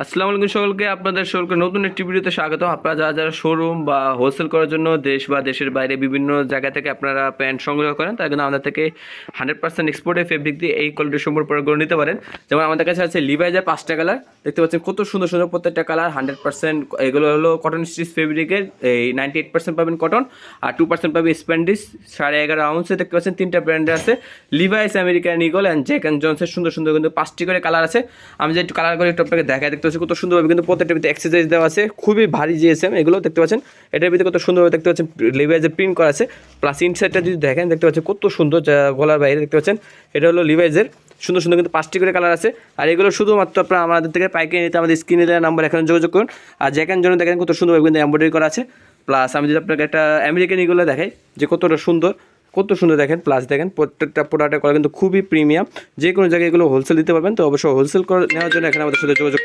আসসালামু আলাইকুম সকলকে, আপনাদের সকলকে নতুন একটি ভিডিওতে স্বাগত। আপনারা যারা যারা শোরুম বা হোলসেল করার জন্য দেশ বা দেশের বাইরে বিভিন্ন জায়গা থেকে আপনারা প্যান্ট সংগ্রহ করেন, তার জন্য আমাদের থেকে 100% এক্সপোর্টের ফেব্রিক দিয়ে এই কোয়ালিটির সম্পূর্ণ প্রোডাক্টগুলো নিতে পারেন। যেমন আমাদের কাছে আছে লিভাইজের 5টা কালার, দেখতে পাচ্ছেন কত সুন্দর সুন্দর প্রত্যেকটা কালার 100%। এগুলো হলো কটন স্টিচ ফেব্রিকের, এই 98% পাবেন কটন আর 2% পাবেন স্প্যান্ডিস। 11.5 আউন্সে দেখতে পাচ্ছেন 3টা ব্র্যান্ডের আছে, Levi's, American Eagle and Jack and জনসের সুন্দর সুন্দর কিন্তু 5টি করে কালার আছে। আমি যে একটু কালার করে একটু আপনাকে দেখাই, দেখতে পাচ্ছি কত সুন্দরভাবে কিন্তু প্রত্যেকটা ভিতরে এক্সারসাইজ দেওয়া আছে, খুবই ভারী জিএসএম এগুলো দেখতে পাচ্ছেন। এটার ভিতরে কত সুন্দরভাবে দেখতে পাচ্ছেন লিভাইজের প্রিন্ট করা আছে, প্লাস ইনসাইডটা যদি দেখেন দেখতে পাচ্ছেন কত সুন্দর, যা গলার বাইরে দেখতে পাচ্ছেন। এটা হলো লিভাইজের সুন্দর সুন্দর কিন্তু 5টি করে কালার আছে। আর এগুলো শুধুমাত্র আপনারা আমাদের থেকে পাইকারি নিতে আমাদের স্ক্রিনে দেওয়া নাম্বার এখানে যোগাযোগ করুন। আর জ্যাকের জন্য দেখেন কত সুন্দরভাবে কিন্তু এমব্রয়ডারি করা আছে। প্লাস আমি যদি আপনাকে একটা আমেরিকান ইগল দেখাই যে কতটা সুন্দর, কত সুন্দর দেখেন। প্লাস দেখেন প্রত্যেকটা প্রোডাক্টের করা কিন্তু খুবই প্রিমিয়াম। যে কোনো জায়গায় এগুলো হোলসেল দিতে পারবেন, তো অবশ্যই হোলসেল করে নেওয়ার জন্য এখানে আমাদের সাথে যোগাযোগ